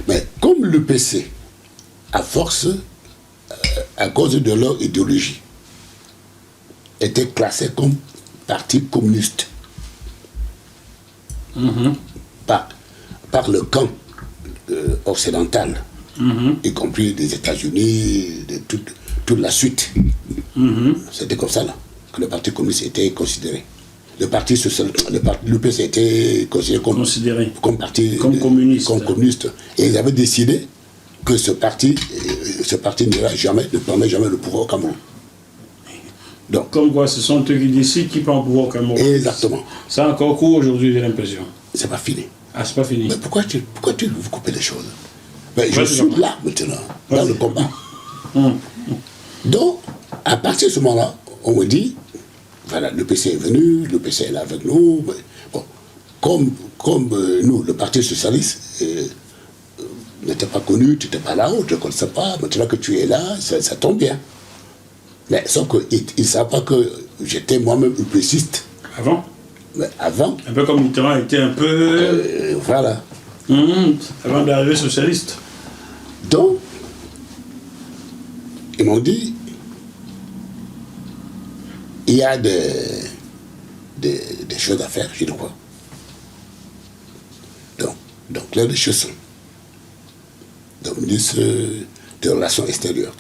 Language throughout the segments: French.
Mais comme l'UPC, à force, à cause de leur idéologie, était classé comme parti communiste par le camp occidental, y compris des États-Unis, de toute la suite. C'était comme ça là, que le parti communiste était considéré. Le parti social, l'UPC était considéré comme parti communiste. Et ils avaient décidé que ce parti ne prendrait jamais le pouvoir au Cameroun. Donc, comme quoi, ce sont eux qui décident qui prend le pouvoir au Cameroun. Exactement. Ça a encore cours aujourd'hui, j'ai l'impression. C'est pas fini. Ah, c'est pas fini. Mais pourquoi tu vous coupez les choses? Mais je suis là maintenant, dans le combat. Donc, à partir de ce moment-là, on me dit, voilà, le PC est venu, le PC est là avec nous. Bon, comme nous, le Parti Socialiste, n'était pas connu, tu n'étais pas là, on ne te connaissait pas, maintenant que tu es là, ça tombe bien. Mais sauf qu'ils ne savent pas que j'étais moi-même UPCiste. Avant? Mais avant. Un peu comme Mitterrand était un peu. Voilà. Avant d'arriver socialiste. Donc, ils m'ont dit, il y a des choses à faire, j'ai dit quoi? Donc là, les choses sont. Le ministre des Relations extérieures.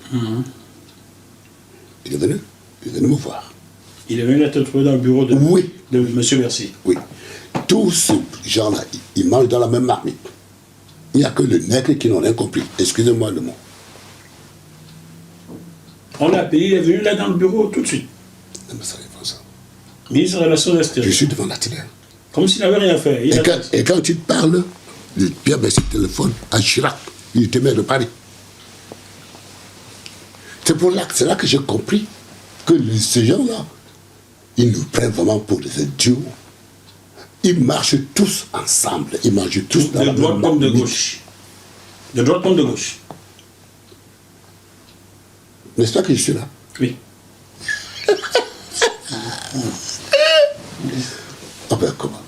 Il est venu me voir. Il est venu te trouver dans le bureau de M. Bercy. Oui. Tous ces gens-là, ils mangent dans la même marmite. Il n'y a que le nègre qui n'ont rien compris. Excusez-moi le mot. On l'a appelé, il est venu là dans le bureau tout de suite. Non, mais ça n'est pas ça. Ministre des Relations extérieures. Je suis devant la télé. Comme s'il n'avait rien fait. Et quand tu parles, Pierre Bercy téléphone à Chirac. Il était maire de Paris. C'est là que j'ai compris que ces gens-là, ils nous prennent vraiment pour des idiots. Ils marchent tous ensemble. Ils mangent tous dans la même droite comme de gauche. De droite comme de gauche. N'est-ce pas que je suis là? Oui. Ah ben comment?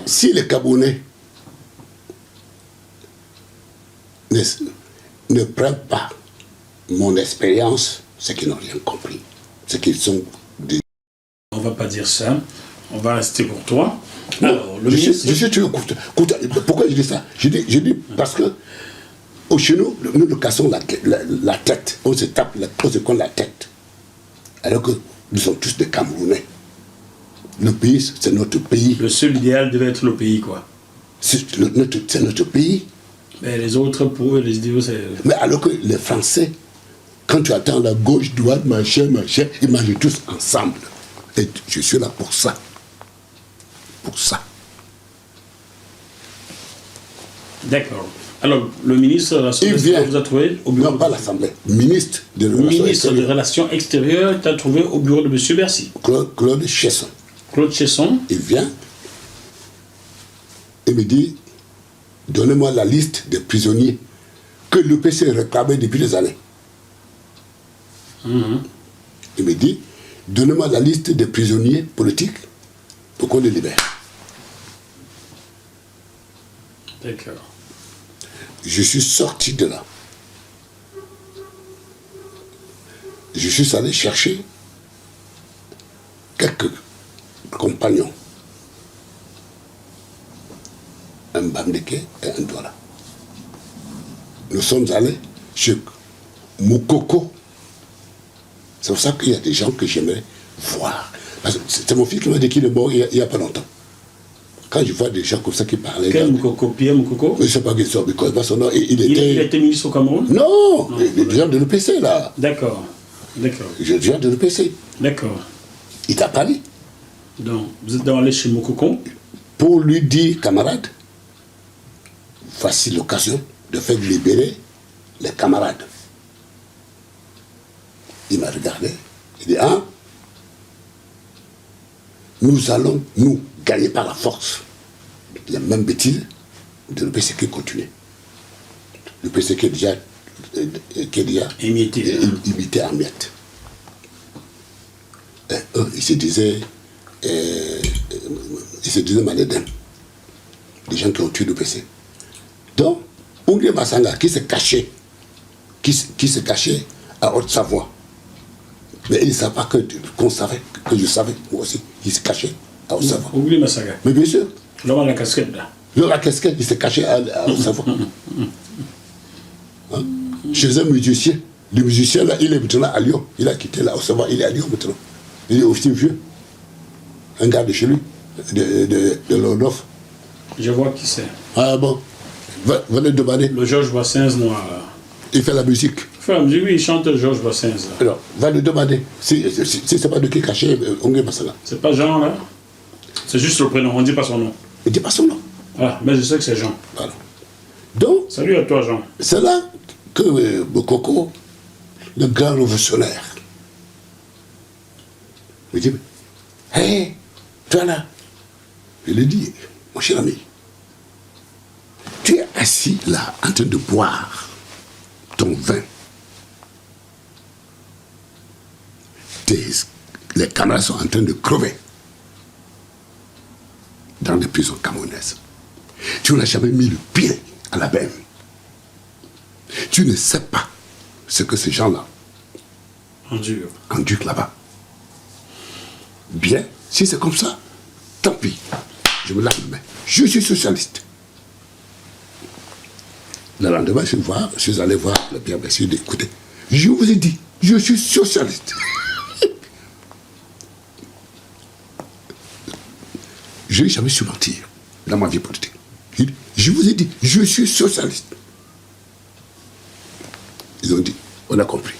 Si les Camerounais ne prennent pas mon expérience, c'est qu'ils n'ont rien compris. C'est qu'ils sont des... On ne va pas dire ça. On va rester pour toi. Alors, je suis toujours... Pourquoi je dis ça? Je dis parce que chez nous, nous cassons la tête. On se tape, on se colle la tête. Alors que nous sommes tous des Camerounais. Le pays, c'est notre pays. Le seul idéal devait être le pays, quoi. C'est notre pays. Mais les autres, pour eux, les idéaux, c'est... Mais alors que les Français, quand tu attends la gauche, droite, machin, ils mangent tous ensemble. Et je suis là pour ça. Pour ça. D'accord. Alors, le ministre de l'Assemblée vous a trouvé au bureau... Non, pas l'Assemblée. Ministre des Relations extérieures t'a trouvé au bureau de M. Bercy. Claude Chesson. Claude Chesson. Il vient et me dit, donnez-moi la liste des prisonniers que l'UPC réclamait depuis des années. Il me dit, donnez-moi la liste des prisonniers politiques pour qu'on les libère. D'accord. Je suis sorti de là. Je suis allé chercher quelques compagnons. Un Bamdeke et un Douala. Nous sommes allés chez Moukoko. C'est pour ça qu'il y a des gens que j'aimerais voir. C'est mon fils qui m'a dit qu'il est mort il n'y a pas longtemps. Quand je vois des gens comme ça qui parlaient... Quel Moukoko? Pierre Moukoko? Je ne sais pas qui sont, parce que son nom, il était ministre au Cameroun? Non, des gens de l'EPC là. D'accord. D'accord. Des gens de l'EPC. D'accord. Il t'a parlé. Donc, vous êtes allé chez Moukoko? Pour lui dire, camarade, voici l'occasion de faire libérer les camarades. Il m'a regardé. Il dit, hein? Nous allons, nous, gagner par la force. Les mêmes bêtises de l'EPC qui continue. L'EPC qui est déjà imité en miettes. Ils se disaient malédins. Les gens qui ont tué l'EPC. Donc, Ongui Massanga, qui se cachait à Haute-Savoie, mais il ne savait pas qu'on savait, que je savais, moi aussi, il se cachait à Haute-Savoie. Ongui Massanga. Mais bien sûr. L'homme à la casquette, là. L'homme à la casquette, il se cachait à Haute-Savoie. Hein? Chez un musicien. Le musicien, là, il est maintenant à Lyon. Il a quitté la Haute-Savoie, il est à Lyon maintenant. Il est aussi vieux. Un gars de chez lui, de l'Ordof. Je vois qui c'est. Ah bon. Venez demander. Le Georges Bassens noir, là. Il fait la musique. Oui, il chante Georges Bassens, là. Alors, va le demander. Si c'est pas de qui cacher Ongui Massanga. C'est pas Jean, là? C'est juste le prénom, on ne dit pas son nom. Il ne dit pas son nom. Ah, mais je sais que c'est Jean. Voilà. Donc, salut à toi, Jean. C'est là que Bokoko, le grand révolutionnaire, me dit, hé, toi là, je lui dis, mon cher ami, tu es assis là en train de boire ton vin. Les camarades sont en train de crever dans les prisons camerounaises. Tu n'as jamais mis le pied à la benne. Tu ne sais pas ce que ces gens-là endurent là-bas. Bien, si c'est comme ça, tant pis. Je me lave les mains. Je suis socialiste. Le lendemain, je suis allé voir le Pierre Bercy et dit, écoutez, je vous ai dit, je suis socialiste. Je n'ai jamais su mentir dans ma vie politique. Je vous ai dit, je suis socialiste. Ils ont dit, on a compris.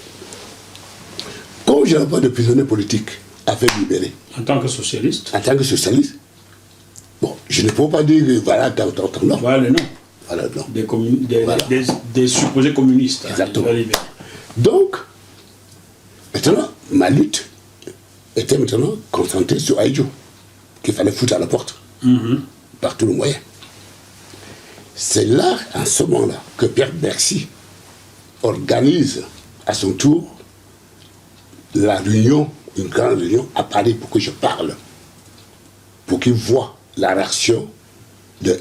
Comme je n'avais pas de prisonniers politiques à faire libérer. En tant que socialiste? En tant que socialiste. Bon, je ne peux pas dire, voilà, non. Voilà, non. Voilà, non. Des supposés communistes. Exactement. Donc, maintenant, ma lutte était maintenant concentrée sur Aïdjo, qu'il fallait foutre à la porte, par tous les moyens. C'est là, en ce moment-là, que Pierre Bercy organise à son tour la réunion, une grande réunion à Paris pour que je parle, pour qu'il voit la réaction de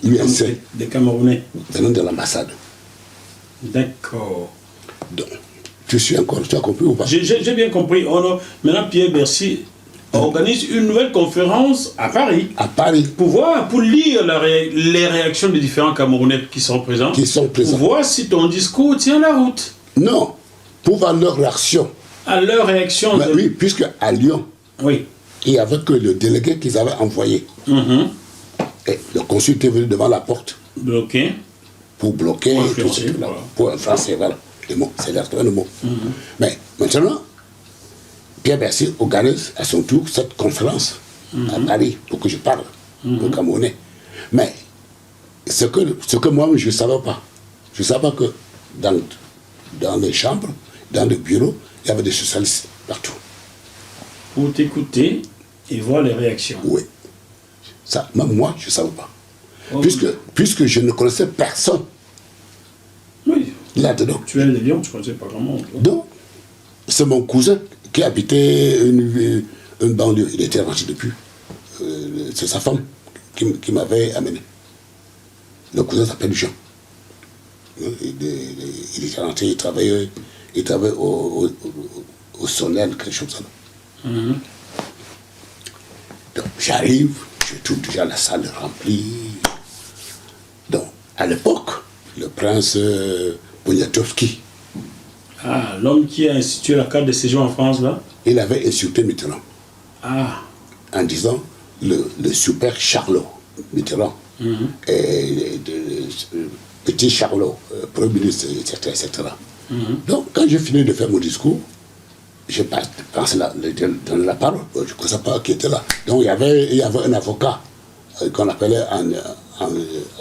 l'UNC. Des Camerounais. Venant de l'ambassade. D'accord. Donc, tu as compris ou pas? J'ai bien compris. Maintenant, Pierre Bercy organise une nouvelle conférence à Paris. À Paris. Pour lire les réactions des différents Camerounais qui sont présents. Pour voir si ton discours tient la route. Non. Pour voir leur réaction. À leur réaction. Oui, puisque à Lyon, oui, il n'y avait que le délégué qu'ils avaient envoyé. Et le consul était venu devant la porte. Bloqué. Pour bloquer. Pour influencer, voilà. Les mots, c'est le mot. Mais maintenant, Pierre Bercy organise à son tour cette conférence à Paris pour que je parle aux Camerounais. Mais ce que moi-même je ne savais pas, je ne savais pas que dans les chambres, dans les bureaux, il y avait des socialistes partout. Pour t'écouter et voir les réactions. Oui. Ça, même moi, je ne savais pas. Puisque je ne connaissais personne. Oui. Là-dedans. Tu es de Lyon, tu ne connaissais pas vraiment. Donc, c'est mon cousin qui habitait une banlieue. Il était rentré depuis. C'est sa femme qui m'avait amené. Le cousin s'appelle Jean. Il était rentré, il travaillait au Sonnel, quelque chose comme ça. Donc, j'arrive, je trouve déjà la salle remplie. Donc, à l'époque, le prince Poniatowski. Ah, l'homme qui a institué la carte de séjour en France, là? Il avait insulté Mitterrand. Ah. En disant le super Charlot, Mitterrand, et petit Charlot, Premier ministre, etc. Donc, quand j'ai fini de faire mon discours, je pense donner la parole. Je ne connaissais pas qui était là. Donc, il y avait un avocat qu'on appelait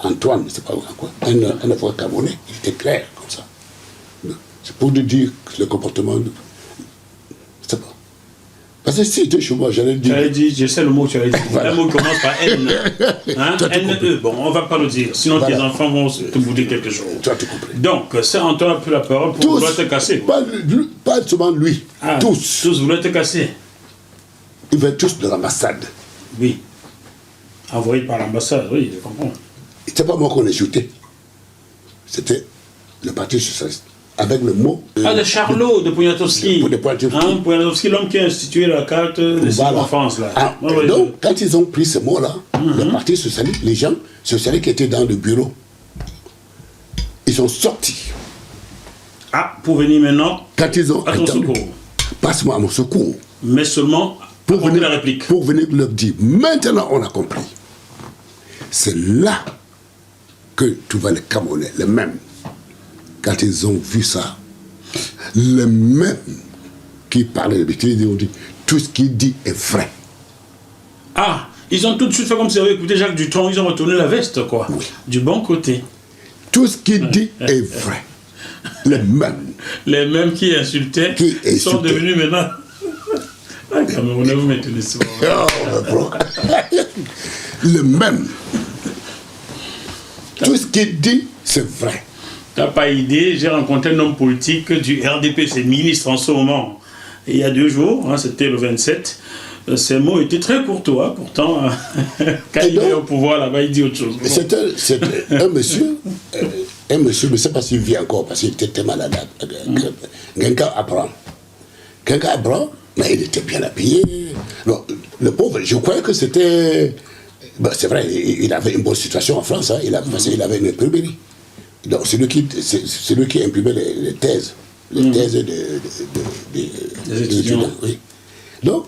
Antoine, je ne sais pas quoi, un avocat camerounais. Il était clair comme ça. C'est pour lui dire que le comportement. Je ne sais pas. Parce que si c'était chez moi, j'allais dire. J'allais dire, je sais le mot que tu allais dire. Voilà. Le mot commence par N. Hein? N-E. Bon, on ne va pas le dire. Sinon, tes enfants vont te bouder quelque chose. Tu as tout compris. Donc, c'est Antoine a pris la parole pour vouloir te casser. Pas seulement lui. Ah, tous. Tous voulaient te casser. Ils venaient tous de l'ambassade. Oui. Envoyés par l'ambassade, oui, je comprends. C'était pas moi qu'on insultait. C'était le Parti socialiste. Avec le mot... le Charlot de Poniatowski. Poniatowski, l'homme qui a institué la carte de en France. Là. Donc, quand ils ont pris ce mot-là, le Parti socialiste, les gens socialistes qui étaient dans le bureau, ils sont sortis. Pour venir maintenant quand ils ont à ton secours. Passe-moi à mon secours. Mais seulement pour venir la réplique. Pour venir leur dire, maintenant on a compris. C'est là que tu vois les Camerounais, les mêmes, quand ils ont vu ça, les mêmes qui parlaient de bêtises, ils ont dit, tout ce qu'il dit est vrai. Ils ont tout de suite fait comme s'ils avaient écouté Jacques Dutronc, ils ont retourné la veste, quoi. Oui. Du bon côté. Tout ce qu'il dit est vrai. Les mêmes. Les mêmes qui insultaient, sont devenus maintenant... Camerounais, vous m'étonnez souvent. Les mêmes. Tout ce qu'il dit, c'est vrai. T'as pas idée, j'ai rencontré un homme politique du RDP, c'est ministre en ce moment. Et il y a 2 jours, c'était le 27, ces mots étaient très courtois, pourtant, quand il est au pouvoir là-bas, il dit autre chose. Bon. C'est un monsieur, je ne sais pas s'il vit encore, parce qu'il était très malade, Genka Abraham. Genka Abraham, mais il était bien habillé. Non, le pauvre, je croyais que c'était... c'est vrai, il avait une bonne situation en France, il avait une imprimerie. Donc, c'est lui qui imprimait les thèses. Les thèses des étudiants. Oui. Donc,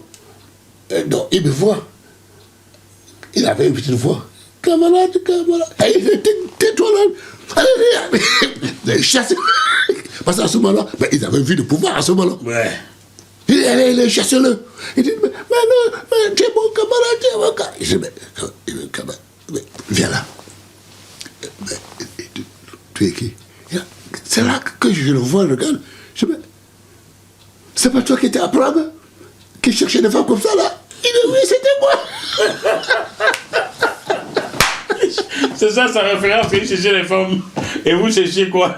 il me voit. Il avait une petite voix. Camarade. Il était tais-toi là. Allez, chasse. Parce qu'à ce moment-là, ils avaient vu le pouvoir à ce moment-là. Ouais. Il allait chasser le. Il dit, mais non, tu es mon camarade, tu es mon camarade. Je dis, mais camarade, viens là. Tu es qui? C'est là que je le vois, regarde. Je dis, mais c'est pas toi qui étais à Prague, qui cherchait des femmes comme ça là? Il dit, oui, c'était moi. C'est ça sa référence, il cherchait les femmes. Et vous cherchez quoi?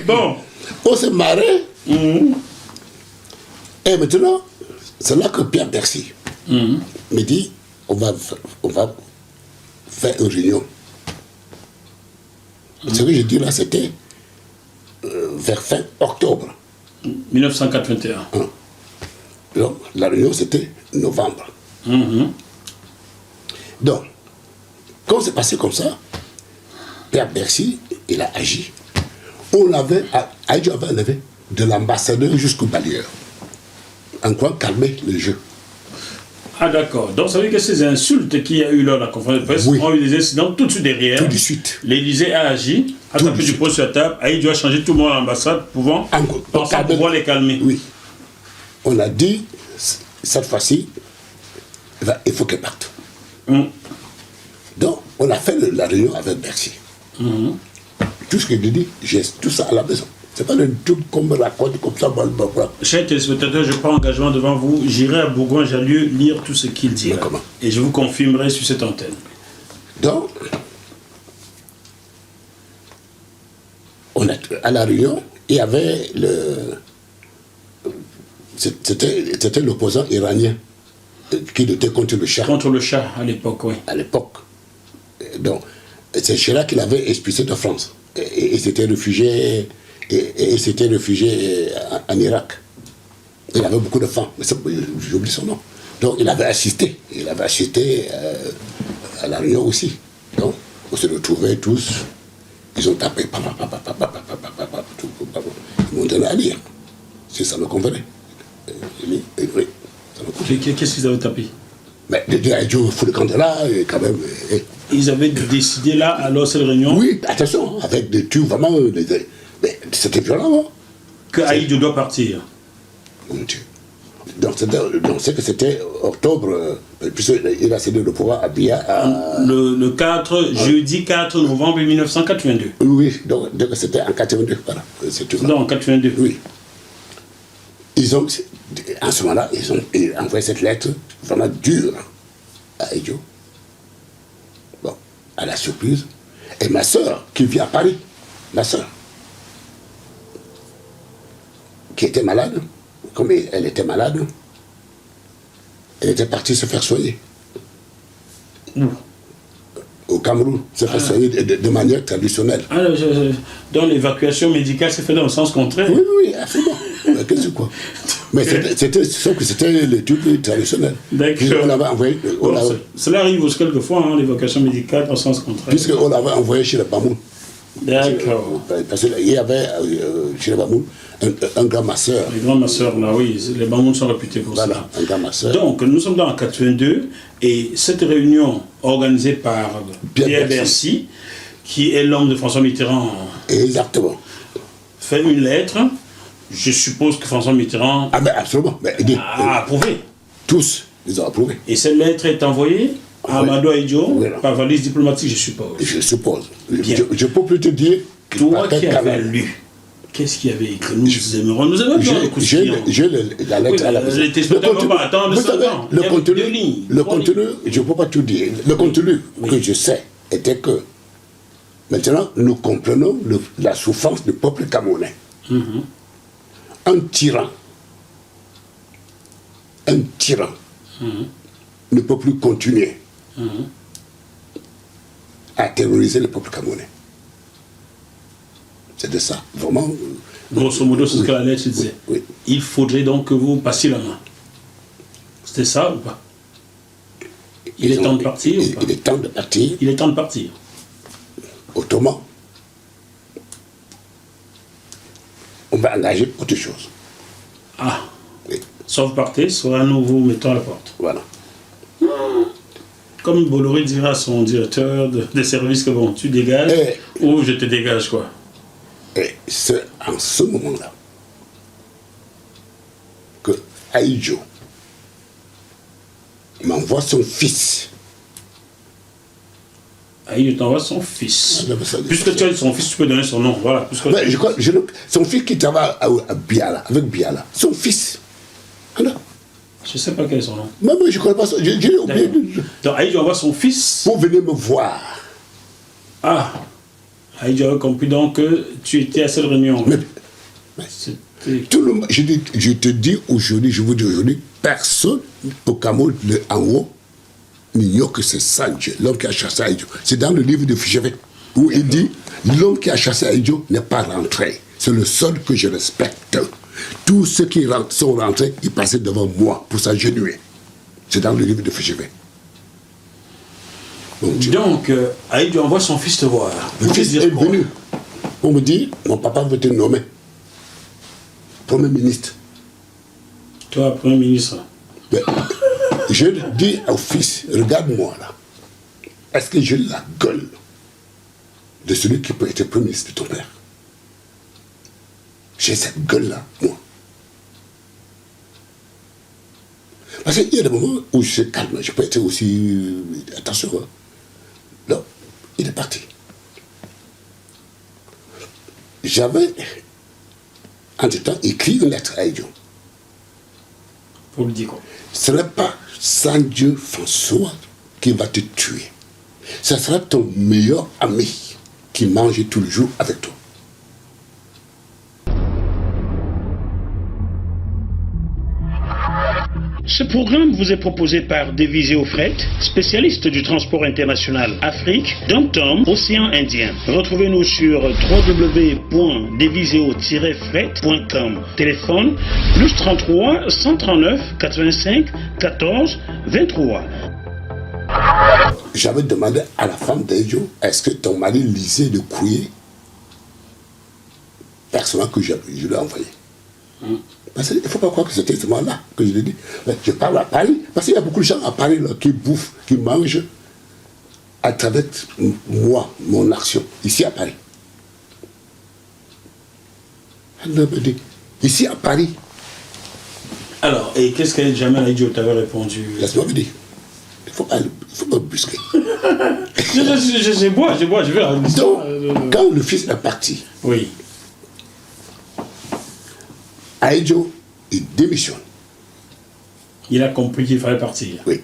Bon. On s'est marré. Et maintenant, c'est là que Pierre Bercy me dit, on va faire une réunion. Ce que je dis là, c'était vers fin octobre. 1981. Donc, la réunion, c'était novembre. Donc, quand c'est passé comme ça, Pierre Bercy, il a agi. Aïdjo avait enlevé de l'ambassadeur jusqu'au balayeur. En quoi calmer le jeu. D'accord. Donc ça veut dire que ces insultes qu'il y a eu lors de la conférence de presse ont eu des incidents tout de suite derrière. Tout de suite. L'Élysée a agi, a tapé du poing sur la table, Aïdjo a changé tout le monde à l'ambassade, pouvoir les calmer. Oui. On a dit, cette fois-ci, il faut qu'elle parte. Donc, on a fait la réunion avec Bercy. Tout ce que je dis, j'ai tout ça à la maison. C'est pas le truc qu'on me raconte comme ça. Chers téléspectateurs, je prends engagement devant vous. J'irai à Bourgoin-Jallieu lire tout ce qu'il dit. Et je vous confirmerai sur cette antenne. Donc, à la réunion, il y avait c'était l'opposant iranien qui était contre le Shah. Contre le Shah, à l'époque, oui. À l'époque. Donc, c'est Chirac qui l'avait expulsé de France. Et il s'était réfugié, en Irak. Il avait beaucoup de femmes, mais j'oublie son nom. Donc, il avait assisté à la réunion aussi. Donc, on se retrouvait tous. Ils ont tapé. Ils m'ont donné à lire. Si ça me convenait. Qu'est-ce qu'ils avaient tapé? Mais Aïdjo, il faut le camp là, quand même. Ils avaient décidé là, alors cette réunion? Oui, attention, avec des trucs vraiment. Mais c'était violent, hein? Que Aïdjo doit partir. Mon Dieu. Donc, c'est que c'était octobre, puisqu'il a cédé le pouvoir à Biya. Le 4, jeudi 4 novembre 1982. Oui, donc c'était en 82, voilà. Non, en 82. Oui. En ce moment-là, ils ont envoyé cette lettre vraiment dure à Aïdjo. Bon, à la surprise. Et ma soeur, qui vit à Paris, ma soeur, qui était malade, comme elle était malade, elle était partie se faire soigner. Où? Au Cameroun, se faire soigner de manière traditionnelle. Donc l'évacuation médicale s'est faite dans le sens contraire. Oui, oui, absolument. Qu'est-ce que quoi? Mais c'était le truc traditionnel. D'accord. On l'avait envoyé. Cela arrive aussi quelquefois, hein, l'évacuation médicale dans le sens contraire. Puisqu'on l'avait envoyé chez le Bamoun. D'accord. Parce qu'il y avait chez le Bamoun un grand masseur. Les grands masseurs, là, oui, les Bamouns sont réputés pour Voilà, cela. un grand masseur. Donc, nous sommes dans 82 et cette réunion organisée par Pierre Bercy, qui est l'homme de François Mitterrand, Exactement. fait une lettre. Je suppose que François Mitterrand Ah, mais absolument. Mais, a approuvé. tous, ils ont approuvé. Et cette lettre est envoyée à Amadou Ahidjo Voilà. par valise diplomatique, je suppose. Je suppose. Bien. Je peux plus te dire. Toi par qui quel avais canal. lu, qu'est-ce qu'il y avait écrit? Nous aimerons bien écouter. J'ai la lettre à la maison. Les téléspectateurs ne vont pas attendre vous savez, ça. le Il y avait contenu, deux lignes, le trois contenu, je ne peux pas tout dire. Le contenu que je sais était que maintenant nous comprenons la souffrance du peuple camerounais. Un tyran ne peut plus continuer à terroriser le peuple camerounais. C'est de ça, vraiment. Grosso modo, c'est ce que la lettre disait. Oui. Il faudrait donc que vous passiez la main. C'était ça ou pas? Il est temps de partir ou pas? Il est temps de partir. Il est temps de partir. Autrement, on va engager autre chose. Ah, Oui, sauf partez, soit nous vous mettons à la porte. voilà. Comme Bolloré dira à son directeur des services que bon, tu dégages ou je te dégage quoi. Et c'est en ce moment-là que Ahidjo m'envoie son fils. Ah, il t'envoie son fils. Ah, ça, Puisque tu as son fils, tu peux donner son nom. Voilà. Puisque Mais son fils qui travaille à Biala, avec Biala, son fils. Alors, je ne sais pas quel est son nom. moi, je ne connais pas ça. J'ai oublié. Donc Ahidjo envoie son fils. Pour venir me voir. Ah, Ahidjo avait compris donc que tu étais à cette réunion. Mais C'était- tout le monde, je te dis aujourd'hui, je vous dis aujourd'hui, personne au Cameroun, en haut, n'ignore que c'est Sanche, l'homme qui a chassé Ahidjo. C'est dans le livre de Fichevet, où il dit, l'homme qui a chassé Ahidjo n'est pas rentré. C'est le seul que je respecte. Tous ceux qui sont rentrés, ils passaient devant moi pour s'agenouiller. C'est dans le livre de Fichevet. Donc, Ahidjo envoie son fils te voir. Le Pour te fils dire est quoi? venu pour me dire, mon papa veut te nommer Premier ministre. Toi, Premier ministre. Mais je dis au fils, regarde-moi là. Est-ce que j'ai la gueule de celui qui peut être Premier ministre de ton père? J'ai cette gueule-là, moi. Parce qu'il y a des moments où je suis calme, je peux être aussi... Attention, hein. Non, il est parti. J'avais, entre-temps, écrit une lettre à Ahidjo. Pour lui dire quoi? Ce n'est pas sans Dieu François qui va te tuer. Ce sera ton meilleur ami qui mange tout le jour avec toi. Ce programme vous est proposé par Deviseo Fret, spécialiste du transport international Afrique, Dom-Tom, Océan Indien. Retrouvez-nous sur www.deviseo-fret.com. Téléphone +33 139 85 14 23. J'avais demandé à la femme d'Ahidjo, est-ce que ton mari lisait le courrier personnel que je lui ai envoyé? Parce qu'il ne faut pas croire que c'était ce moment-là que je l'ai dit. Mais je parle à Paris, parce qu'il y a beaucoup de gens à Paris là, qui bouffent, qui mangent à travers moi, mon action, ici à Paris. Elle me dit, ici à Paris, Alors, et qu'est-ce que Jamel Ahidjo t'avait répondu? laisse-moi me dire, il ne faut pas brusquer. Je bois, je vais la Donc, quand le fils est parti, Oui. Ahidjo, il démissionne. Il a compris qu'il fallait partir. Oui.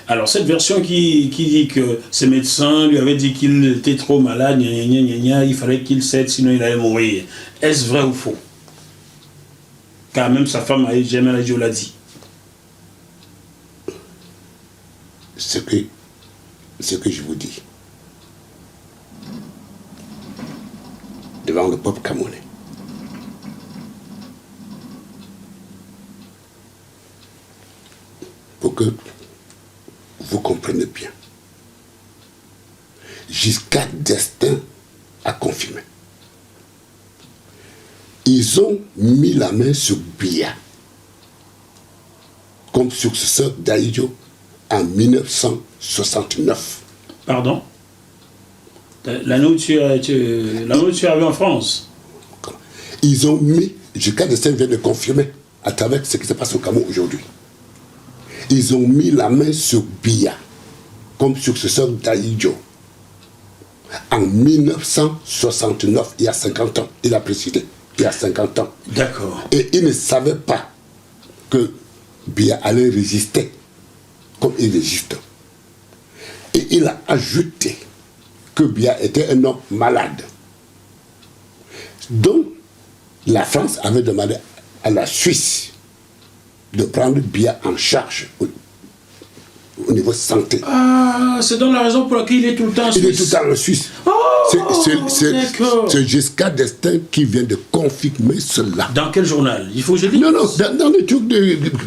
Alors, cette version qui dit que ses médecins lui avaient dit qu'il était trop malade, il fallait qu'il cède, sinon il allait mourir. Est-ce vrai ou faux? Car même sa femme, Germaine Aïdjo, l'a dit. Ce que je vous dis, devant le peuple camerounais, pour que vous compreniez bien, jusqu'à destin à confirmer. Ils ont mis la main sur Biya comme successeur d'Aïdjo en 1969. Pardon? L'année où tu arrivé en France? Ils ont mis, jusqu'à destin vient de confirmer à travers ce qui se passe au Cameroun aujourd'hui. Ils ont mis la main sur Biya comme successeur d'Aïdjo en 1969, il y a 50 ans. Il a précisé, il y a 50 ans. D'accord. Et il ne savait pas que Biya allait résister comme il résiste. Et il a ajouté que Biya était un homme malade. Donc, la France avait demandé à la Suisse de prendre Biya en charge au niveau santé. Ah, c'est donc la raison pour laquelle il est tout le temps en Suisse. Il est tout le temps en Suisse. Oh, c'est Giscard d'Estaing qui vient de confirmer cela. Dans quel journal? Il faut que je lise. Non, dans les trucs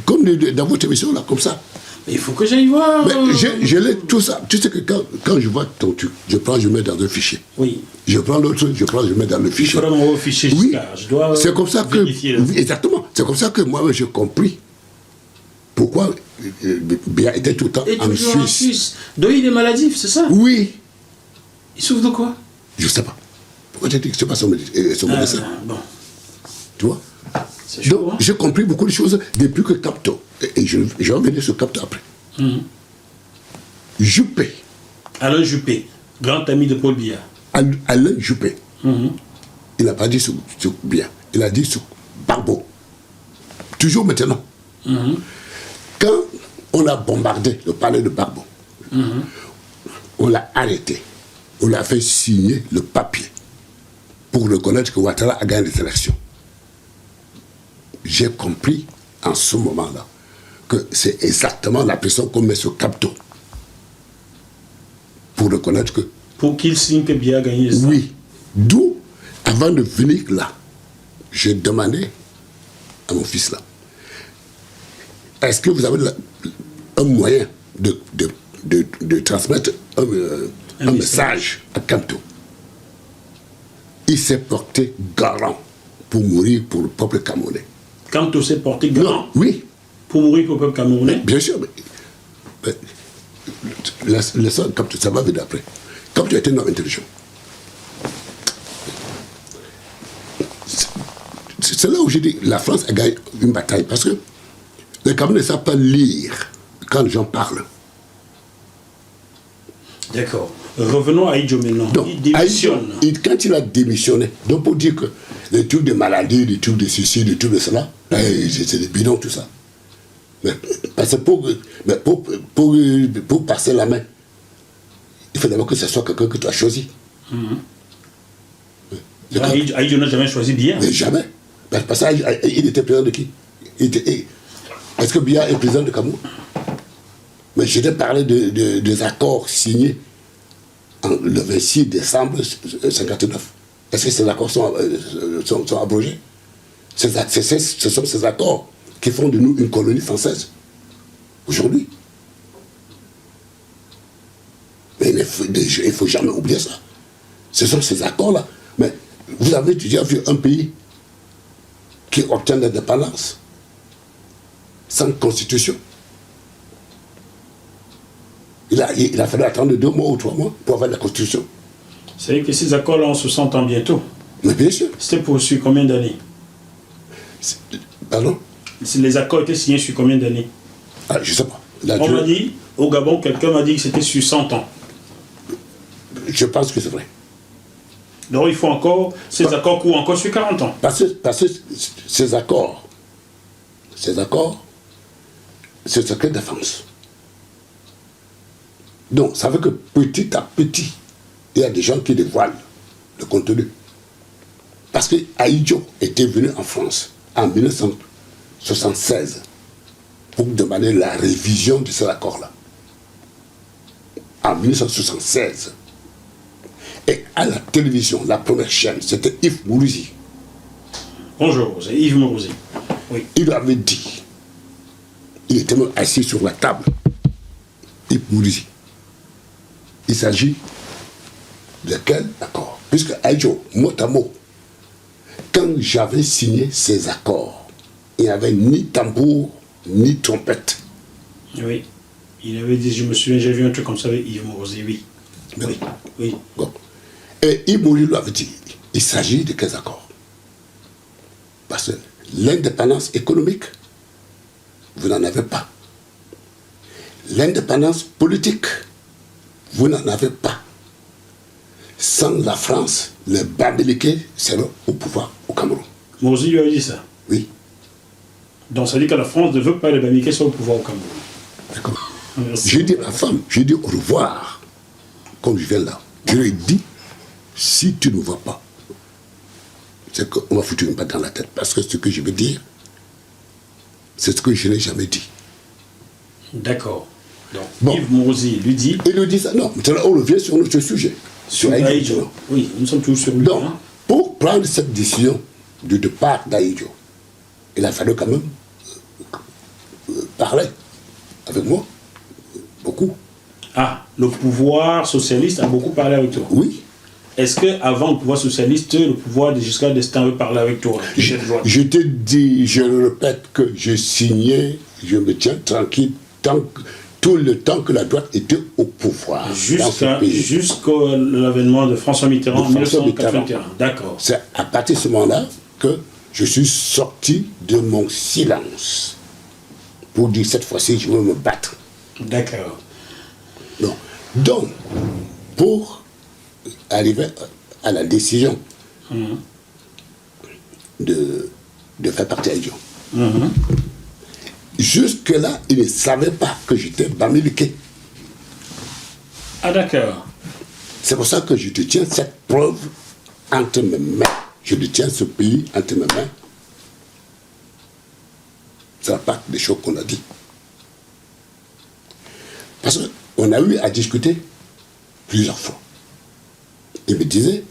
comme dans votre émission, là, comme ça. Mais il faut que j'aille voir. Mais je l'ai tout ça. Tu sais que quand je vois ton truc, je prends, je mets dans un fichier. Oui. Je prends l'autre truc, je prends, je mets dans le fichier. Il faudra m'envoyer au fichier, oui. Giscard. Je dois c'est comme ça que. vérifier. Oui, exactement. C'est comme ça que moi, j'ai compris pourquoi Biya était tout le temps Et en toujours en Suisse. Suisse. Donc il est maladif, c'est ça? Oui. Il souffre de quoi? Je ne sais pas. Pourquoi tu dis que ce n'est pas son médecin? Bon. Tu vois? C'est chaud, Donc, hein? j'ai compris beaucoup de choses depuis que Capto. Et je vais revenir sur Capto après. Juppé. Alain Juppé, grand ami de Paul Biya. Alain Juppé. Il n'a pas dit sur Biya. Il a dit sur Gbagbo. Toujours maintenant. Quand on a bombardé le palais de Gbagbo, on l'a arrêté. On l'a fait signer le papier pour reconnaître que Ouattara a gagné les élections. J'ai compris en ce moment-là que c'est exactement la pression qu'on met sur Capto pour reconnaître que... Pour qu'il signe que Biya a gagné ça. Oui. D'où, avant de venir là, j'ai demandé à mon fils là, est-ce que vous avez un moyen de transmettre un message à Capto? Il s'est porté garant pour mourir pour le peuple camerounais. Capto s'est porté garant? Non, oui. Pour mourir pour le peuple camerounais? Bien sûr. Capto, ça va venir après. Capto était un homme intelligent. C'est là où j'ai dit la France a gagné une bataille parce que les Camerounais ne savent pas lire quand les gens parlent. D'accord. Revenons à Aïdjo maintenant. Donc, Il démissionne. quand il a démissionné, donc pour dire que les trucs de maladie, les trucs de ceci, les trucs de cela, c'est des bidons, tout ça. Mais, parce que pour passer la main, il faut d'abord que ce soit quelqu'un que tu as choisi. Aïdjo n'a jamais choisi Biya. Mais jamais. Parce qu'il était président de qui? Est-ce que Biya est président de Cameroun? Mais je t'ai parlé des accords signés le 26 décembre 1959. Est-ce que ces accords sont abrogés? Ce sont ces accords qui font de nous une colonie française aujourd'hui. Mais il ne faut jamais oublier ça. Ce sont ces accords-là. Mais vous avez déjà vu un pays qui obtient l'indépendance sans constitution? Il a fallu attendre 2 mois ou 3 mois pour avoir la constitution. C'est vrai que ces accords-là, on se s'entend bientôt. Mais bien sûr. C'était pour sur combien d'années? Pardon? Les accords étaient signés sur combien d'années? Ah, je ne sais pas. On m'a dit, au Gabon, quelqu'un m'a dit que c'était sur 100 ans. Je pense que c'est vrai. Donc il faut encore, ces accords courent encore sur 40 ans. Parce que ces accords, c'est secret défense. Donc, ça veut que petit à petit, il y a des gens qui dévoilent le contenu. Parce que Aïdjo était venu en France en 1969. 1976 pour demander la révision de cet accord-là. En 1976. Et à la télévision, la première chaîne, c'était Yves Mourouzi. Bonjour, c'est Yves Mourouzi. Oui. Il avait dit, il était même assis sur la table, Yves Mourouzi. Il s'agit de quel accord? Puisque Aïdjo, mot à mot, quand j'avais signé ces accords, il n'y avait ni tambour, ni trompette. Oui. Il avait dit, je me souviens, j'ai vu un truc comme ça avec Yves Mourouzi, oui. Oui. Oui. Bon. Et Yves Mourouzi lui avait dit, il s'agit de quels accords? Parce que l'indépendance économique, vous n'en avez pas. L'indépendance politique, vous n'en avez pas. Sans la France, les Bamileke seront au pouvoir au Cameroun. Mourouzi lui a dit ça. Oui. Donc ça dit que la France ne veut pas les Bamileke soient au pouvoir au Cameroun. D'accord. J'ai dit à ma femme, j'ai dit au revoir, comme je viens là. Je lui ai dit, si tu ne vois pas, c'est qu'on va foutre une patte dans la tête. Parce que ce que je veux dire, c'est ce que je n'ai jamais dit. D'accord. Donc Bon. Yves Mourouzi lui dit... Il lui dit ça. Non, maintenant on revient sur notre sujet. Sur Aïdjo. Oui, nous sommes toujours sur lui. Donc, Hein? pour prendre cette décision du départ d'Aïdjo, il a fallu quand même parler avec moi. Beaucoup. Ah, le pouvoir socialiste a beaucoup parlé avec toi. Oui. Est-ce qu'avant le pouvoir socialiste, le pouvoir de Giscard d'Estaing veut parler avec toi? Je te dis, je le répète, que je signais, je me tiens tranquille tout le temps que la droite était au pouvoir. Jusqu'à l'avènement de François Mitterrand en 1981. D'accord. C'est à partir de ce moment-là que je suis sorti de mon silence pour dire cette fois-ci, je veux me battre. D'accord. Non. Donc, pour arriver à la décision de faire partie Aïdjo, jusque-là, il ne savait pas que j'étais Bamileke. Ah d'accord. C'est pour ça que je te tiens cette preuve entre mes mains. Je te tiens ce pays entre mes mains. C'est la part des choses qu'on a dit. Parce qu'on a eu à discuter plusieurs fois. Il me disait,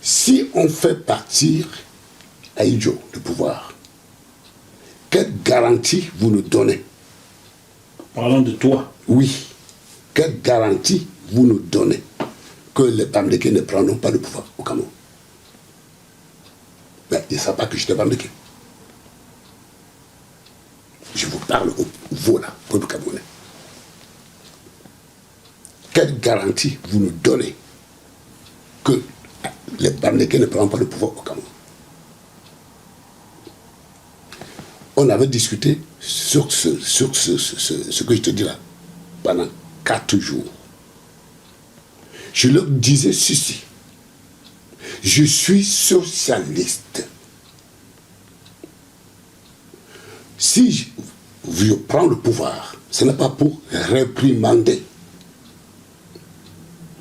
si on fait partir Aïdjo du pouvoir, quelle garantie vous nous donnez? Parlant de toi. Oui. Quelle garantie vous nous donnez que les Bamileke ne prendront pas le pouvoir au Cameroun? Mais ils ne savent pas que j'étais Bamileke. Je vous parle au vous là, peuple camerounais. Quelle garantie vous nous donnez que les Bamileke ne prendront pas le pouvoir au Cameroun? On avait discuté sur ce que je te dis là pendant 4 jours. Je leur disais ceci. Je suis socialiste. Si je prends le pouvoir, ce n'est pas pour réprimander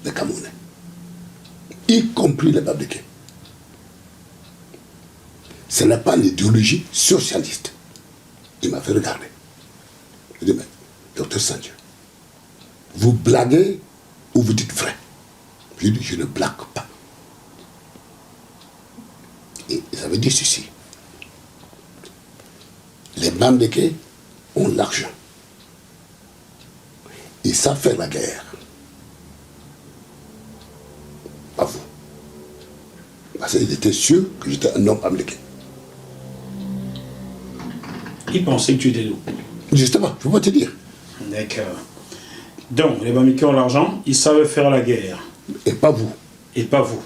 les Camerounais, y compris les Bamileke. Ce n'est pas l'idéologie socialiste. Il m'a fait regarder. Je dis, mais, docteur Sandieu, vous blaguez ou vous dites vrai? Je dis, je ne blague pas. Et ça veut dire ceci. Les Bamileke ont l'argent. Ils savent faire la guerre. Pas vous. Parce qu'ils étaient sûrs que j'étais un homme Bamileke. Ils pensaient que tu étais nous. Justement, je ne peux pas te dire. D'accord. Donc, les Bamileke ont l'argent, ils savent faire la guerre. Et pas vous. Et pas vous.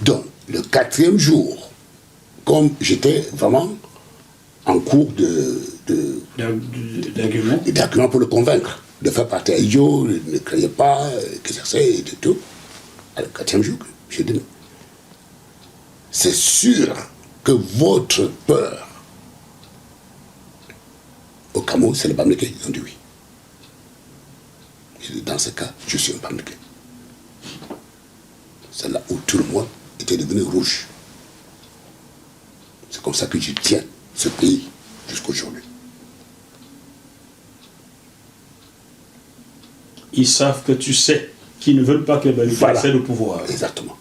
Donc, le 4e jour, comme j'étais vraiment en cours d'argument pour le convaincre, de faire partie Aïdjo, ne croyez pas, que ça c'est de tout. À le 4e jour, je dis, c'est sûr que votre peur au Cameroun, c'est les Bamileke. Ils ont dit oui. Je dis, dans ce cas, je suis un Bamileke. C'est là où tout le monde était devenu rouge. C'est comme ça que je tiens ce pays jusqu'aujourd'hui. Ils savent que tu sais qu'ils ne veulent pas que les Bamileke accèdent au pouvoir. Exactement.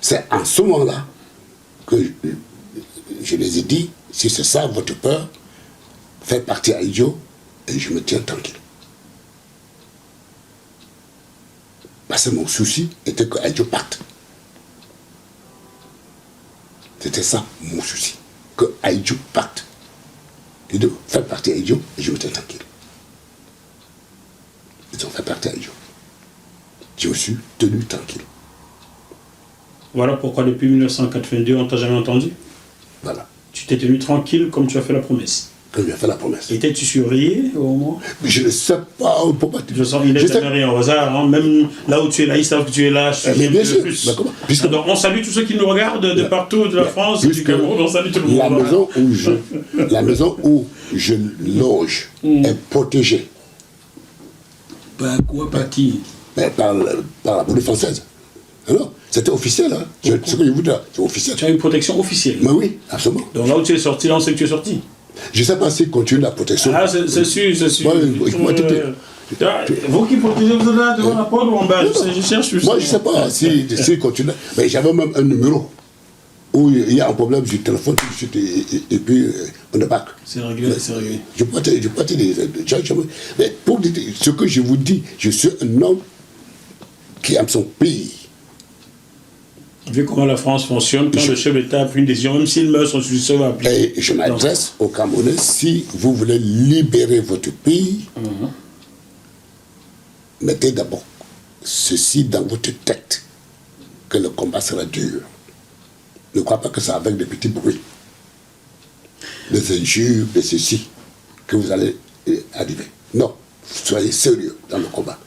C'est en ce moment-là que je les ai dit, si c'est ça votre peur, faites partir Aïdjo et je me tiens tranquille. Parce que mon souci était que Aïdjo parte. C'était ça mon souci, que Aïdjo parte. Et donc, faites partir Aïdjo et je me tiens tranquille. Ils ont fait partir Aïdjo. Je me suis tenu tranquille. Voilà pourquoi depuis 1982, on ne t'a jamais entendu. Voilà. Tu t'es tenu tranquille comme tu as fait la promesse. Comme il a fait la promesse. Étais-tu surveillé au moins? Mais je ne sais pas pourquoi. Je sens il n'est jamais rien au hasard. Hein. Même là où tu es là, ils savent que tu es là. Mais bien sûr. Plus. Mais comment? Donc on salue tous ceux qui nous regardent de partout, de la France, du Cameroun. On salue tout le monde. La maison où je loge est protégée. Par quoi? Par qui? Par la police française. Alors, c'était officiel, hein. Ce que je vous dis, c'est officiel. Tu as une protection officielle. Mais oui, absolument. Donc là où tu es sorti, là on sait que tu es sorti. Je ne sais pas s'il continue la protection. Ah, c'est sûr, c'est sûr. Vous qui protégez, vous êtes là devant la porte ou en bas? Je cherche. Moi, je ne sais pas s'il continue. Mais j'avais même un numéro où il y a un problème du téléphone tout de suite et puis on débarque. C'est réglé, c'est réglé. Je peux te dire, mais pour dire ce que je vous dis, je suis un homme qui aime son pays. Vu comment la France fonctionne, quand le chef d'État a pris une décision, même s'il meurt, son successeur va appliquer. Et je m'adresse aux Camerounais, si vous voulez libérer votre pays, mettez d'abord ceci dans votre tête, que le combat sera dur. Ne crois pas que c'est avec des petits bruits, des injures, de ceci, que vous allez arriver. Non, soyez sérieux dans le combat.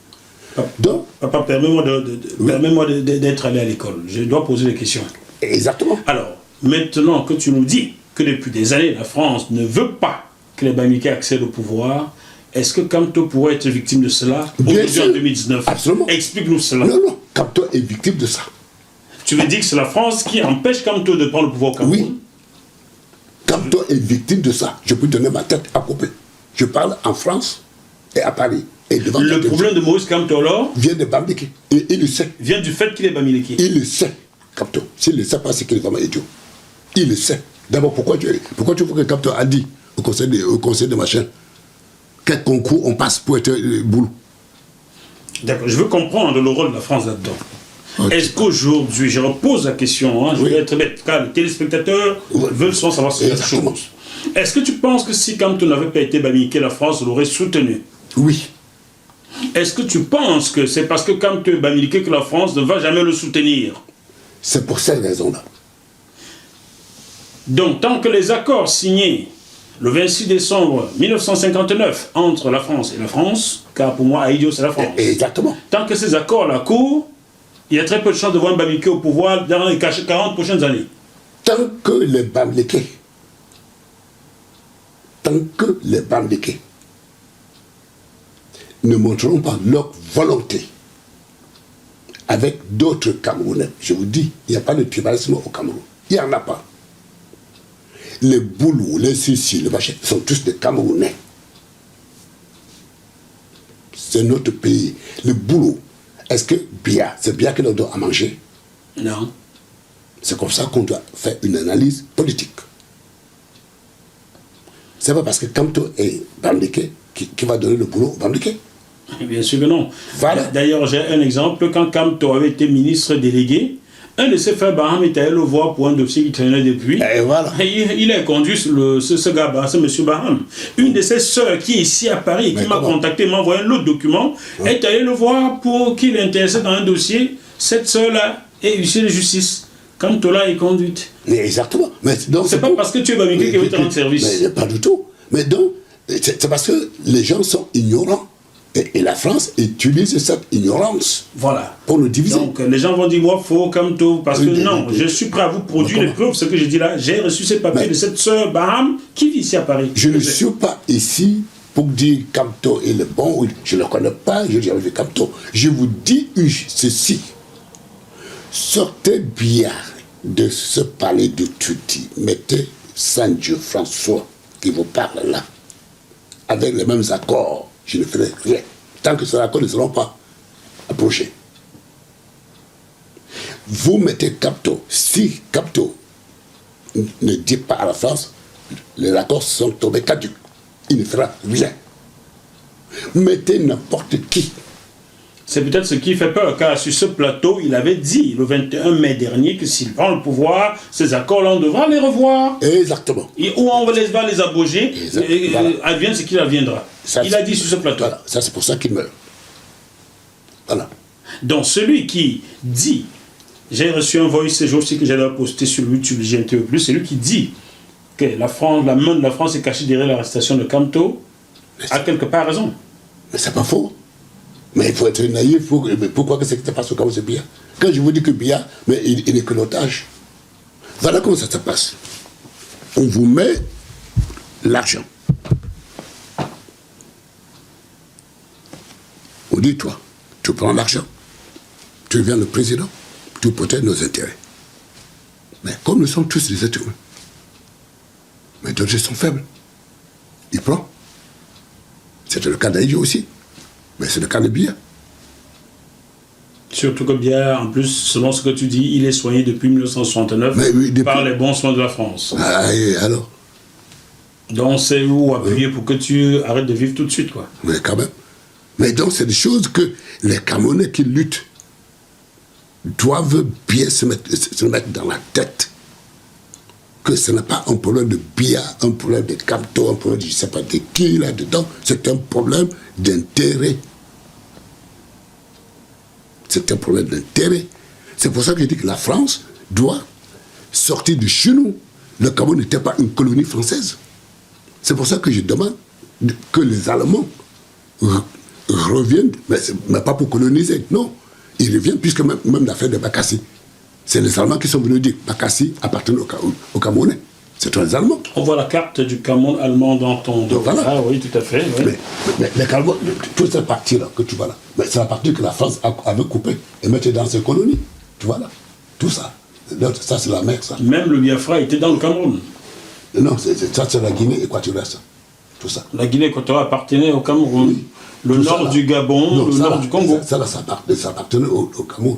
Donc, Papa, permets-moi d'être allé à l'école. Je dois poser des questions. Exactement. Alors, maintenant que tu nous dis que depuis des années, la France ne veut pas que les Bamileke accèdent au pouvoir, est-ce que Kamto pourrait être victime de cela aujourd'hui en 2019? Absolument. Explique-nous cela. Non, Kamto est victime de ça. Tu veux dire que c'est la France qui empêche Kamto de prendre le pouvoir au Cameroun? Oui. Kamto est victime de ça. Je peux donner ma tête à couper. Je parle en France et à Paris. Le problème de Maurice Kamto alors vient de Bamileke. Et il le sait. Vient du fait qu'il est Bamileke. Il le sait, Kamto. S'il ne sait pas, c'est qu'il est vraiment idiot. Il le sait. D'abord, pourquoi tu vois que Kamto a dit au conseil de machin quel concours on passe pour être boulot? D'accord, je veux comprendre le rôle de la France là-dedans. Okay. Est-ce qu'aujourd'hui, je repose la question, hein, je vais être bête, car les téléspectateurs veulent sans savoir cette chose. Est-ce que tu penses que si Kamto n'avait pas été Bamileke, la France l'aurait soutenu? Oui. Est-ce que tu penses que c'est parce que Kamto est Bamileke que la France ne va jamais le soutenir? C'est pour cette raison-là. Donc, tant que les accords signés le 26 décembre 1959 entre la France et la France, car pour moi, Aïdjo, c'est la France. Exactement. Tant que ces accords-là courent, il y a très peu de chances de voir un Bamileke au pouvoir dans les 40 prochaines années. Tant que les Bamileke ne montreront pas leur volonté avec d'autres Camerounais. Je vous dis, il n'y a pas de tribalisme au Cameroun. Il n'y en a pas. Les Boulous, les Sissi, les Bachets sont tous des Camerounais. C'est notre pays. Les Boulous, est-ce que c'est Bia qui leur donne à manger? Non. C'est comme ça qu'on doit faire une analyse politique. C'est pas parce que Kamto est Bamileke qui va donner le boulot au Bamileke. Bien sûr que non. Voilà. D'ailleurs, j'ai un exemple. Quand Kamto avait été ministre délégué, un de ses frères Baham était allé le voir pour un dossier qui traînait depuis. Et voilà. Et il a conduit ce gars, ce monsieur Baham. Une de ses sœurs qui est ici à Paris, qui m'a contacté, m'a envoyé un autre document, est allée le voir pour qu'il intéressait dans un dossier. Cette sœur-là est huissier de justice. Kamto là est conduite. Mais exactement. Mais donc c'est pas parce que tu es Bamileke qui veut te rendre service. Mais pas du tout. Mais donc, c'est parce que les gens sont ignorants. Et la France utilise cette ignorance pour nous diviser. Donc les gens vont dire, moi, faut Kamto, parce que non, je suis prêt à vous produire les preuves, ce que j'ai dit là. J'ai reçu ces papiers de cette sœur Baham qui vit ici à Paris. Je ne suis pas ici pour dire Kamto est le bon, je ne le connais pas, je n'ai jamais vu Kamto. Je vous dis ceci. Sortez bien de ce palais de Tutti, mettez Saint Dieu François qui vous parle là, avec les mêmes accords, je ne ferai rien. Tant que ces accords ne seront pas approchés. Vous mettez Capto. Si Capto ne dit pas à la France, les accords sont tombés caducs. Il ne fera rien. Mettez n'importe qui. C'est peut-être ce qui fait peur, car sur ce plateau, il avait dit le 21 mai dernier que s'il prend le pouvoir, ces accords-là, on devra les revoir. Exactement. Et où on va les abroger, Voilà. advienne ce qu'il adviendra. Ça, il a dit sur ce plateau. Voilà, ça c'est pour ça qu'il meurt. Voilà. Donc celui qui dit, j'ai reçu un voice ces jours-ci que j'allais poster sur YouTube GNTE+, c'est lui qui dit que la main de la France est cachée derrière l'arrestation de Camto, a quelque part raison. Mais c'est pas faux. Mais il faut être naïf. Pourquoi que c'est pas ce cas où c'est Biya? Quand je vous dis que Biya, mais il n'est que l'otage. Voilà comment ça se passe. On vous met l'argent. On dit, toi, tu prends l'argent, tu deviens le président, tu protèges nos intérêts. Mais comme nous sommes tous des êtres humains, mais d'autres sont faibles. Il prend. C'était le cas d'Aïdjo aussi. Mais c'est le cas de Biya. Surtout que Biya, en plus, selon ce que tu dis, il est soigné depuis 1969 par les bons soins de la France. Ah, et alors? Donc c'est où appuyer pour que tu arrêtes de vivre tout de suite, quoi. Mais quand même. Mais donc c'est des choses que les Camerounais qui luttent doivent bien se mettre dans la tête. Que ce n'est pas un problème de Biya, un problème de Camto, un problème de je ne sais pas de qui là-dedans. C'est un problème d'intérêt. C'est un problème d'intérêt. C'est pour ça que je dis que la France doit sortir de chez nous. Le Cameroun n'était pas une colonie française. C'est pour ça que je demande que les Allemands reviennent, mais pas pour coloniser, non. Ils reviennent, puisque même l'affaire de Bakassi, c'est les Allemands qui sont venus dire Bakassi appartenait au Camerounais. C'est les Allemands. On voit la carte du Cameroun allemand dans ton dos. Voilà. Ah oui, tout à fait. Oui. Mais les Cameroun, toute cette partie-là que tu vois là, c'est la partie que la France avait coupée et mettait dans ses colonies. Tu vois là, tout ça. Ça, c'est la mer, ça. Même le Biafra était dans le Cameroun. Non, ça, c'est la Guinée équatoriale, ça. Tout ça. La Guinée équatoriale appartenait au Cameroun. Oui. Le Tout nord ça, du Gabon, non, le nord du Congo. Ça appartenait au Cameroun.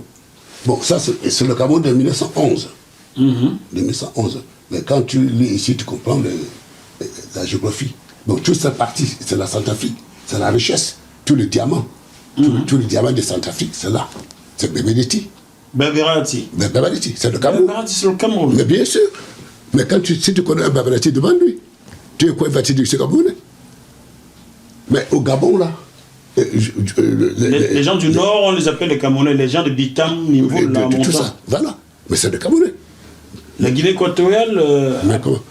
Bon, ça, c'est le Cameroun de 1911. De 1911. Mais quand tu lis ici, tu comprends la géographie. Bon, toute cette partie, c'est la Centrafrique. C'est la richesse. Tous les diamants. Tous les diamants de Centrafrique, c'est là. C'est Bébéditi. Bébéditi. Bébéditi, c'est le Cameroun. Bébéditi, c'est le Cameroun. Mais bien sûr. Mais si tu connais un Bébéditi, demande-lui. Tu es quoi, il va te dire que c'est Camerounais. Mais au Gabon, là, les gens du Nord, on les appelle les Camerounais. Les gens de Bitam, niveau de la montagne. Tout ça, voilà. Mais c'est le Camerounais. La Guinée équatoriale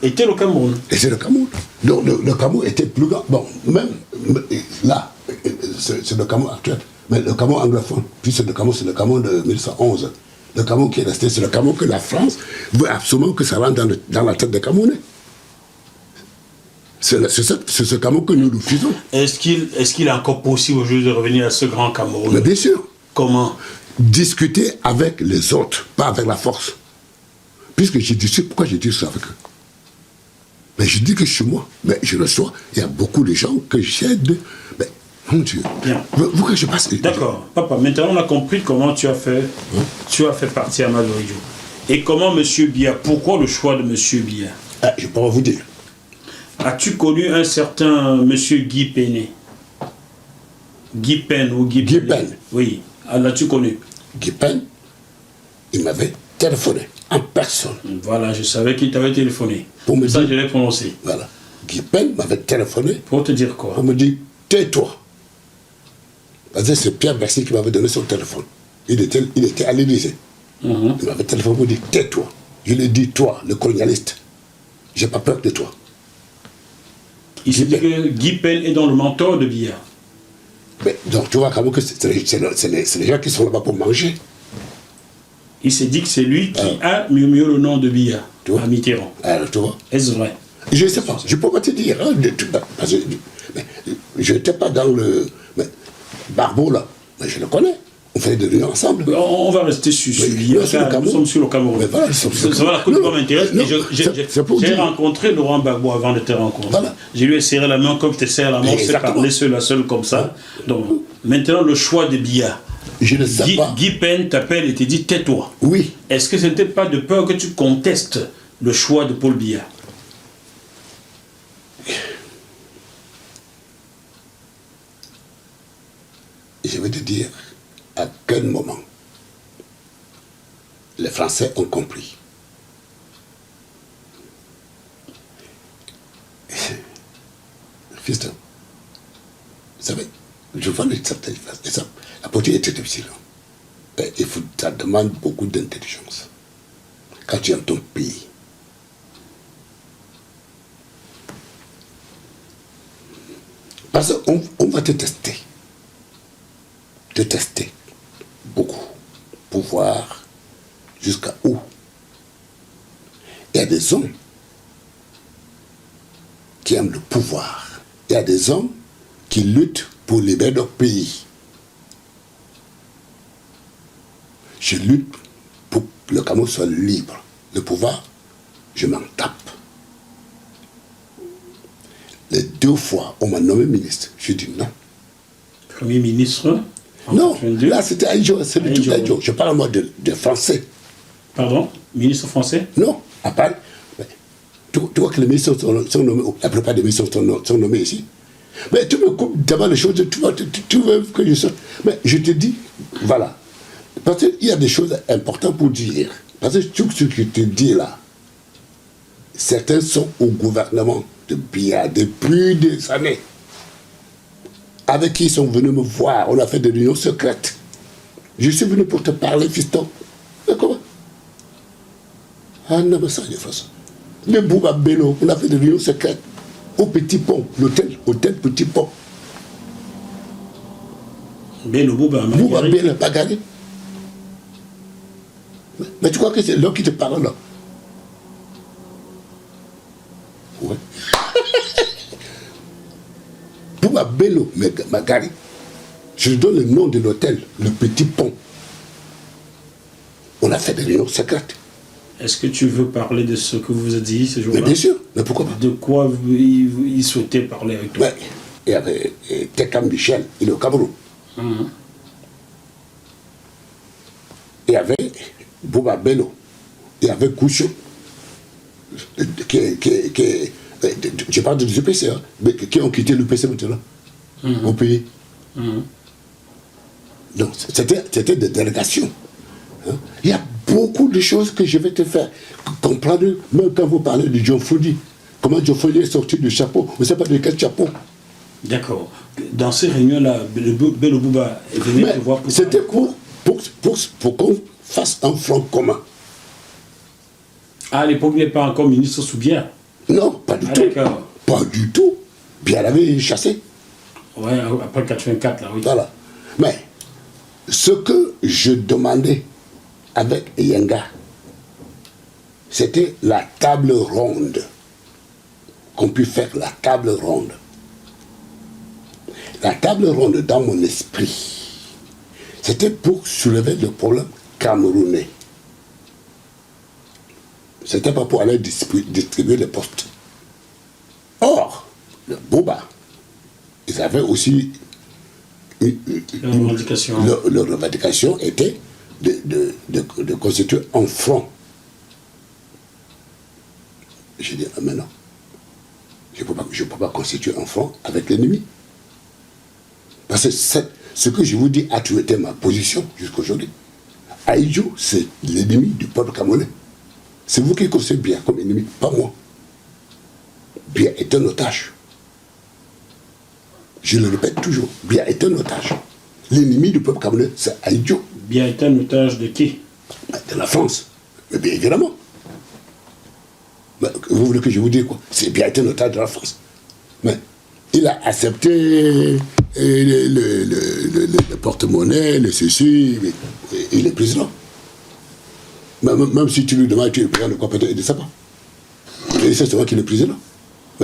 était le Cameroun. Et c'est le Cameroun. Donc le Cameroun était plus grand. Bon, même là, c'est le Cameroun actuel. Mais le Cameroun anglophone, puis c'est le Cameroun de 1911. Le Cameroun qui est resté, c'est le Cameroun que la France veut absolument que ça rentre dans la tête des Camerounais. C'est ce Cameroun que nous refusons. Est-ce qu'il est encore possible aujourd'hui de revenir à ce grand Cameroun? Mais bien sûr. Comment? Discuter avec les autres, pas avec la force. Puisque je discute, pourquoi je discute avec eux? Mais je dis que chez moi, mais je reçois, il y a beaucoup de gens que j'aide. Mais mon Dieu, vous que je passe. D'accord, papa, maintenant on a compris comment tu as fait, tu as fait partie à Madorio. Et comment M. Biya, pourquoi le choix de M. Biya? Je peux vous dire. As-tu connu un certain M. Guy Pené? Guy Pen ou Guy Pen? Oui, l'as-tu connu? Guy Pen, il m'avait téléphoné en personne. Voilà, je savais qu'il t'avait téléphoné. Pour me ça, dire, je l'ai prononcé. Voilà. Guy Pen m'avait téléphoné. Pour te dire quoi? Pour me dire, tais-toi. Parce que c'est Pierre Bercy qui m'avait donné son téléphone. Il était à l'Élysée. Il m'avait téléphoné pour me dire, tais-toi. Je lui ai dit, toi, le colonialiste, j'ai pas peur de toi. Il se dit que Guy Pen est dans le mentor de Biya. Mais, donc tu vois quand même que c'est les gens qui sont là-bas pour manger. Il s'est dit que c'est lui qui a murmuré le nom de Biya à Mitterrand. Alors, tu vois. Est-ce vrai? Je ne sais pas, je ne peux pas te dire. Hein, parce que, je n'étais pas dans le... Mais, Barbeau, là, mais je le connais. On fait des réunions ensemble. On va rester sur Biya. Nous sommes sur le Cameroun. Mais voilà, ça va, la Côte d'Ivoire m'intéresse. J'ai rencontré Laurent Gbagbo avant de te rencontrer. Voilà. Je lui ai serré la main comme je te serre la main. On s'est parlé seul à seul comme ça. Donc, maintenant, le choix de Biya. Je ne sais pas. Guy Pen t'appelle et te dit tais-toi. Oui. Est-ce que ce n'était pas de peur que tu contestes le choix de Paul Biya? Je vais te dire à quel moment les Français ont compris. Fiston, vous savez, je vois les certaines choses. La politique est très difficile. Ça demande beaucoup d'intelligence. Quand tu es dans ton pays, parce qu'on va te tester. Te tester beaucoup pour voir jusqu'à où. Il y a des hommes qui aiment le pouvoir. Il y a des hommes qui luttent pour libérer leur pays. Je lutte pour que le Cameroun soit libre. Le pouvoir, je m'en tape. Les 2 fois, on m'a nommé ministre. Je dis non. Premier ministre? Non, là c'était Aïdjo, c'est le truc d'Aïdjo. Je parle moi de français. Pardon? Ministre français? Non, à part. Tu vois que les ministres sont nommés, la plupart des ministres sont nommés ici. Mais tu me coupes d'abord les choses, tu veux que je sorte. Mais je te dis, voilà. Parce qu'il y a des choses importantes pour dire. Parce que tout ce que je te dis là, certains sont au gouvernement de Biya depuis des années. Avec qui ils sont venus me voir, on a fait des réunions secrètes. Je suis venu pour te parler, fiston. Mais comment? Ah non, mais ça, de façon. Le Bouba Bello, on a fait des réunions secrètes au Petit Pont, l'hôtel Petit Pont. Bello, Bouba Bello, Bagari. Mais tu crois que c'est l'homme qui te parle là? Ouais. Bouba Bello, Magari. Je lui donne le nom de l'hôtel, le Petit Pont. On a fait des réunions secrètes. Est-ce que tu veux parler de ce que vous vous êtes dit ce jour-là? Mais bien sûr, mais pourquoi pas? De quoi il souhaitait parler avec toi? Il y avait Tekam Michel, il est au Cameroun. Il y avait Bouba Bello, il y avait Kouchou, je parle de l'UPC, hein, mais qui ont quitté l'UPC maintenant, au pays. Donc, c'était des délégations. Hein. Il y a beaucoup de choses que je vais te faire comprendre, même quand vous parlez de John Froudi. Comment John Froudi est sorti du chapeau, on ne sait pas de quel chapeau. D'accord. Dans ces réunions-là, Bello Bouba est venu te voir pour... C'était pour qu'on fasse un front commun. À l'époque, il n'est pas encore ministre sous Biya? Non, pas du tout. Pas du tout. Biya l'avait chassé. Ouais, après 84, là, oui. Voilà. Mais, ce que je demandais avec Yenga, c'était la table ronde. Qu'on puisse faire la table ronde. La table ronde, dans mon esprit, c'était pour soulever le problème camerounais. C'était pas pour aller distribuer les postes. Or, le Bouba, ils avaient aussi leur revendication. Leur revendication était de constituer un front. J'ai dit, mais non, je ne peux pas constituer un front avec l'ennemi. Parce que ce que je vous dis a toujours été ma position jusqu'aujourd'hui. Aïdjo, c'est l'ennemi du peuple camerounais. C'est vous qui connaissez Biya comme ennemi, pas moi. Biya est un otage. Je le répète toujours, Biya est un otage. L'ennemi du peuple camerounais, c'est Aïdjo. Biya est un otage de qui? De la France. Mais bien évidemment. Mais vous voulez que je vous dise quoi? C'est Biya est un otage de la France. Mais il a accepté le porte-monnaie, le ceci, il est président. Même si tu lui demandes, tu es le président de quoi, peut-être, il ne sait pas. Et c'est seulement qu'il est président.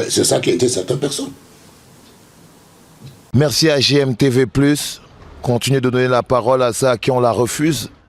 C'est ça qui a été certaines personnes. Merci à GMTV+. continuer de donner la parole à ceux à qui on la refuse.